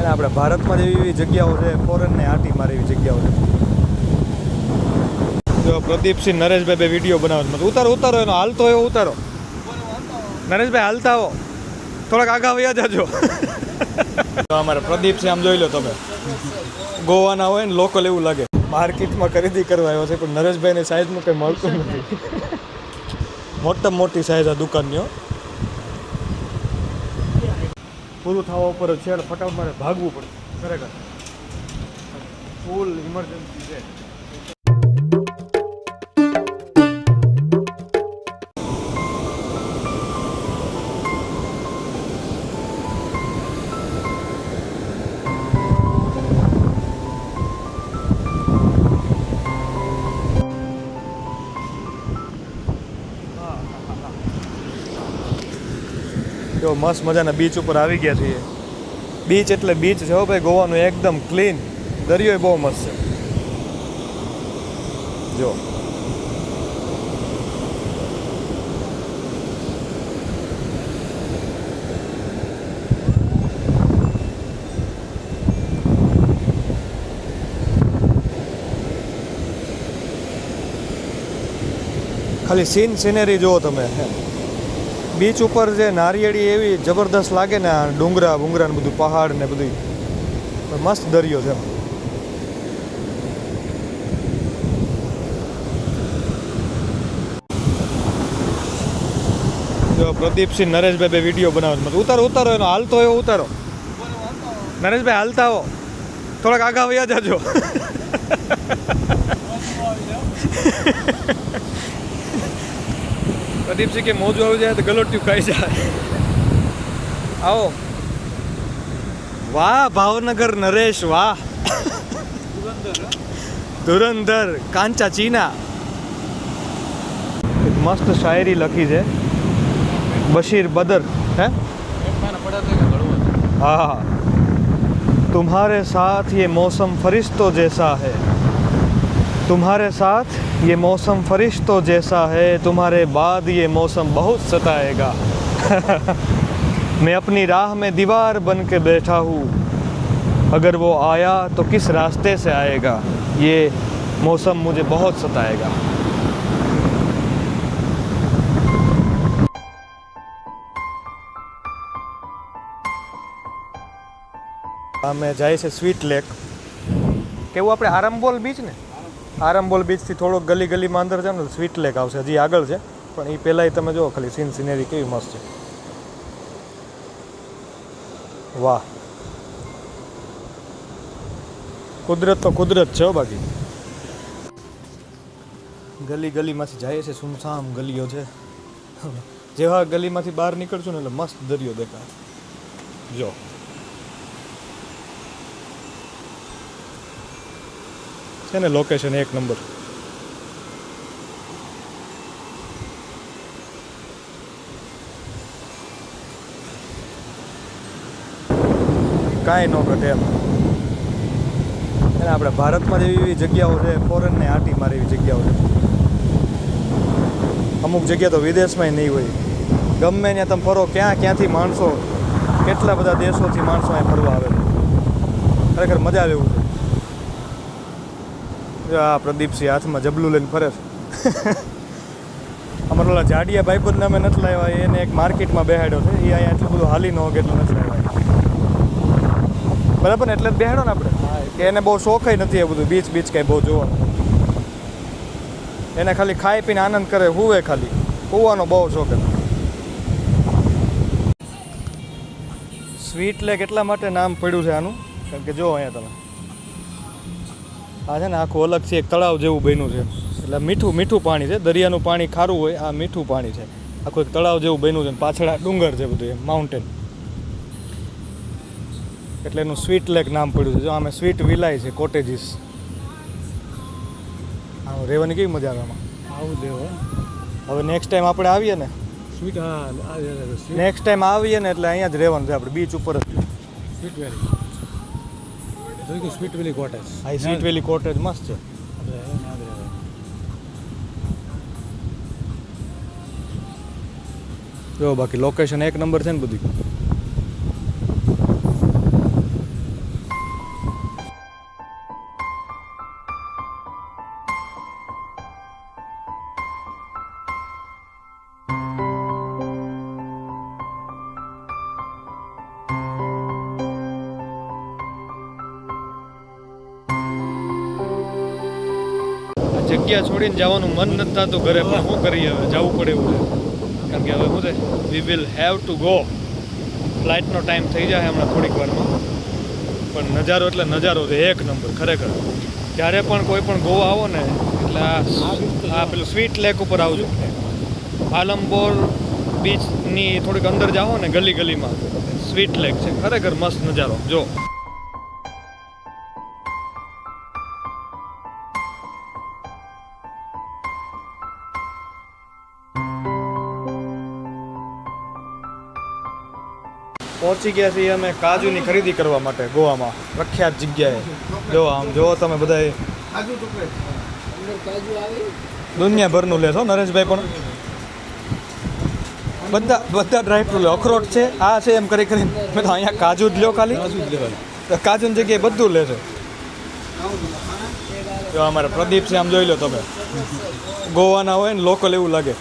અને આપણે ભારતમાં જેવી એવી જગ્યાઓ છે, ફોરેનને આંટી મારે એવી જગ્યાઓ છે. જો પ્રદીપસિંહ નરેશભાઈ બે વિડીયો બનાવે છે. ઉતારો એનો હાલતો એવો ઉતારો. નરેશભાઈ હાલતા આવો, થોડાક આગા વયા જાજો. અમારે પ્રદીપસિંહ આમ જોઈ લો તમે, ગોવાના હોય ને લોકલ એવું લાગે. માર્કેટમાં ખરીદી કરવા આવ્યો છે પણ નરેશભાઈની સાઈઝનું કંઈ મળતું નથી. મોટામાં મોટી સાઈઝ આ દુકાનની. પૂરું થવા ઉપર છે, ફટાફટ મારે ભાગવું પડે ખરેખર. ફૂલ ઇમરજન્સી છે. જો મસ્ત મજાના બીચ ઉપર આવી ગયા છીએ. બીચ એટલે બીચ છે હો ભાઈ, ગોવાનું એકદમ ક્લીન. દરિયો બહુ મસ્ત છે. જો ખાલી સિનેરી જુઓ તમે. બીચ ઉપર જે નારિયેળી એવી જબરદસ્ત લાગે ને, આ ડુંગરા ને બધું, પહાડ ને બધું, મસ્ત દરિયો છે. જો પ્રદીપસિંહ નરેશભાઈ બે વિડીયો બનાવે છે. ઉતારો એનો હાલતો એવો ઉતારો. નરેશભાઈ હાલતા આવો, થોડાક આગા વયા જાજો. પ્રદીપસિંહ કે મોજું આવી જાય તો ગલોટિયું ખાઈ જાય. આવો. વાહ ભાવનગર નરેશ, વાહ. ધુરંધર કાંચા ચીના. એક મસ્ત શાયરી લખી છે બशीर बदर है. हाँ, तुम्हारे साथ ये मौसम फरिश्तों जैसा है, तुम्हारे साथ ये मौसम फरिश्तों जैसा है, तुम्हारे बाद ये मौसम बहुत सताएगा. मैं अपनी राह में दीवार बन के बैठा हूँ, अगर वो आया तो किस रास्ते से आएगा, ये मौसम मुझे बहुत सताएगा. અમે જાય છે સ્વીટ લેક. કેવું આપણે આરંબોલ બીચ ને, આરંબોલ બીચથી થોડોક ગલીમાં અંદર જાવ ને સ્વીટ લેક આવશે. હજી આગળ છે પણ એ પહેલાંય તમે જુઓ ખાલી સિનેરી કેવી મસ્ત છે. વાહ, કુદરત તો કુદરત છે હો. બાકી ગલીમાંથી જાય છે, સુમસામ ગલીઓ છે. જેવા ગલીમાંથી બહાર નીકળશું ને એટલે મસ્ત દરિયો દેખાય. જો છે ને લોકેશન એક નંબર. કાંઈ ન ઘટે એમ. અને આપણે ભારતમાં જેવી એવી જગ્યાઓ છે, ફોરેનને આંટી મારે એવી જગ્યાઓ છે. અમુક જગ્યા તો વિદેશમાંય નહીં હોય. ગમે ત્યાં તમે ફરો, ક્યાંથી માણસો, કેટલા બધા દેશોથી માણસો અહીં ફરવા આવે છે. ખરેખર મજા આવે એવું છે. આ પ્રદીપસિંહ હાથમાં જબલું લઈને ફરે છે. અમારા ઓલા જાડિયા ભાઈબંધને અમે નથી લાવ્યા, એને એક માર્કેટમાં બેહાડ્યો છે. એ અહીંયા એટલું બધું હાલી ન હોગે એટલું નથી લાવ્યા. બરાબર ને, એટલે જ બેહાડો ને આપણે. કે એને બહુ શોખય નથી એ બધું બીચ કાંઈ બહુ જોવાનું. એને ખાલી ખાઈ પીને આનંદ કરે, હુવે, ખાલી હુવાનો બહુ શોખ હતો. સ્વીટ લેક એટલા માટે નામ પડ્યું છે આનું, કારણ કે જો અહીંયા તમે આ છે ને આખું અલગથી એક તળાવ જેવું બન્યું છે. એટલે મીઠું પાણી છે. દરિયાનું પાણી ખારું હોય, આ મીઠું પાણી છે. આખું એક તળાવ જેવું બન્યું છે. પાછળ આ ડુંગર છે બધું, માઉન્ટેન. એટલે એનું સ્વીટ લેક નામ પડ્યું છે. જો આમે સ્વીટ વિલાય છે, કોટેજીસ. આવું રહેવાની કેવી મજા આવે આમાં. આવું દેવો. હવે નેક્સ્ટ ટાઈમ આપણે આવીએ ને, નેક્સ્ટ ટાઈમ આવીએ ને એટલે અહીંયા જ રહેવાનું છે આપણે, બીચ ઉપર જ. સ્વીટ વેલી, સ્વીટ વેલી કોટેજ. હા, સ્વીટ વેલી કોટેજ મસ્ત છે. જો બાકી લોકેશન એક નંબર છે ને બધી. જગ્યા છોડીને જવાનું મન નથી થતું ઘરે, પણ શું કરીએ હવે, જવું પડે એવું છે. કારણ કે હવે શું છે, we will have to go. ફ્લાઇટનો ટાઈમ થઈ જાય હમણાં થોડીક વારમાં, પણ નજારો એટલે નજારો છે એક નંબર ખરેખર. જ્યારે પણ કોઈ પણ ગોવા આવો ને એટલે આ પેલું સ્વીટ લેક ઉપર આવજો. આલમપોર બીચની થોડીક અંદર જાઓ ને ગલી ગલીમાં સ્વીટ લેક છે, ખરેખર મસ્ત નજારો. જો પહોંચી ગયા છીએ અમે કાજુની ખરીદી કરવા માટે ગોવામાં, પ્રખ્યાત જગ્યાએ. જો આમ જો તમે બધા દુનિયાભરનું લેશો. નરેશભાઈ પણ બધા ડ્રાયફ્રૂટ લે. અખરોટ છે, આ છે, એમ કરી કરીને મેં તો અહીંયા કાજુ જ લ્યો ખાલી. કાજુની જગ્યાએ બધું લે છે. જો અમારે પ્રદીપ છે, આમ જોઈ લો તમે. ગોવાના હોય ને લોકલ એવું લાગે.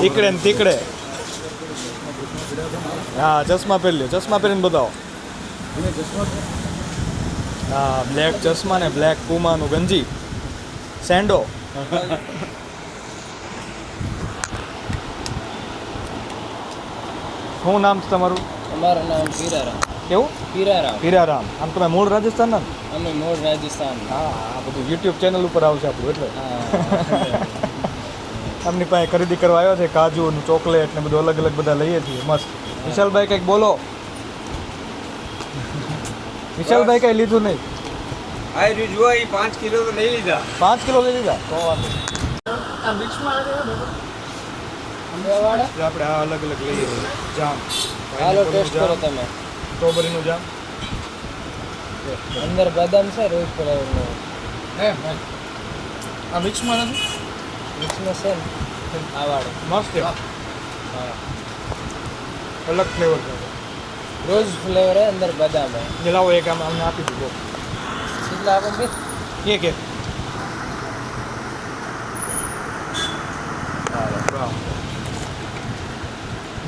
ઈકડે ને તીકડે. હા, ચશ્મા પહેરી લ્યો. ચશ્મા પહેરીને બતાવો. હા, બ્લેક ચશ્મા ને બ્લેક પુમાનું ગંજી, સેન્ડો. શું નામ છે તમારું? અમારું નામ પીરારામ. કેવું? પીરારામ. પીરારામ. આમ તમે મૂળ રાજસ્થાનના ને? અમે મૂળ રાજસ્થાન. હા, આ બધું યુટ્યુબ ચેનલ ઉપર આવશે આપણું એટલે. આમની પાસે ખરીદી કરવા આવ્યો છે. કાજુ ને ચોકલેટ ને બધું અલગ અલગ બધા લઈએ છીએ. મસ્ત. વિશાલભાઈ કંઈક બોલો. વિશાલભાઈ કંઈ લીધું નહીં? આ જો એ 5 કિલો તો લઈ લીધા. 5 કિલો લઈ લીધા તો વાંધો. આપણે આ અલગ અલગ લઈએ છીએ. જામ, હાલો ટેસ્ટ કરો તમે. સ્ટ્રોબેરીનું જામ. અંદર બદામ છે, રોજ ફ્લેવરનો. આ મિક્સમાં નથી? મિક્સમાં છે ને આ વાળો મસ્ત છે. અલગ ફ્લેવર છે. રોજ ફ્લેવર है, अंदर बादाम है. જે લાવો એક આમ અમને આપી દીધો. કેટલા આપો બે? એક એક.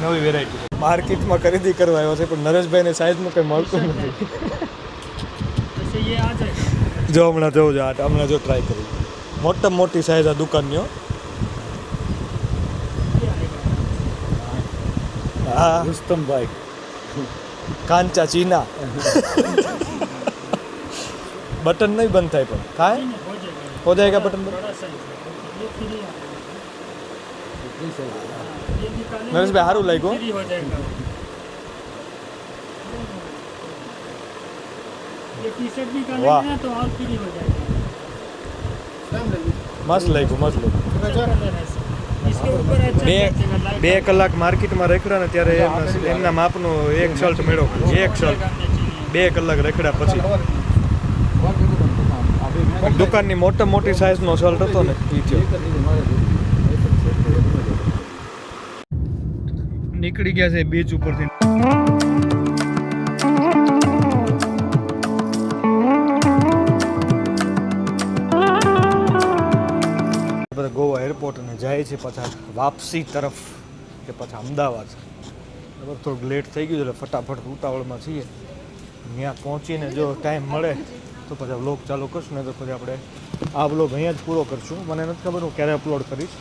નવી વેરાયટી છે. માર્કેટમાં ખરીદી કરવા આવ્યો છે, પણ નરેશભાઈને સાઈઝનું કંઈ મળતું નથી. જો હમણાં જોઉં જો હમણાં જો ટ્રાય કરી. મોટામાં મોટી સાઈઝ આ દુકાનની. હા, રુસ્તમભાઈ કાંચા ચીના. બટન નહીં બંધ થાય, પણ થાય हो जाएगा बटन बंद. નરેશભાઈ સારું લાગ્યું. વાહ, મસ્ત લાગ્યું, મસ્ત લાગ્યું. બે કલાક માર્કેટમાં રખડ્યા ને ત્યારે એમના માપનું એક શર્ટ મેળો. એક શર્ટ 2 કલાક રખડ્યા પછી દુકાનની મોટી સાઈઝનો શર્ટ હતો ને એ થયો. નીકળી ગયા છે બીચ ઉપરથી. બધા ગોવા એરપોર્ટ અને જાય છે પાછા વાપસી તરફ કે પાછા અમદાવાદ. બરાબર, થોડુંક લેટ થઈ ગયું એટલે ફટાફટ ઉતાવળમાં છીએ. ત્યાં પહોંચીને જો ટાઈમ મળે તો પછી વ્લોગ ચાલુ કરશું, ને તો પછી આપણે આ વ્લોગ અહીંયા જ પૂરો કરશું. મને નથી ખબર હું ક્યારે અપલોડ કરીશ,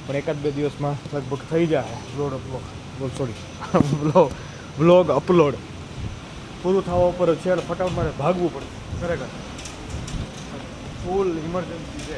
પણ 1-2 દિવસમાં લગભગ થઈ જાય વ્લોગ અપલોડ પૂરું થવા ઉપર છે. ફટાફટ મારે ભાગવું પડે ખરેખર. ફૂલ ઇમરજન્સી છે.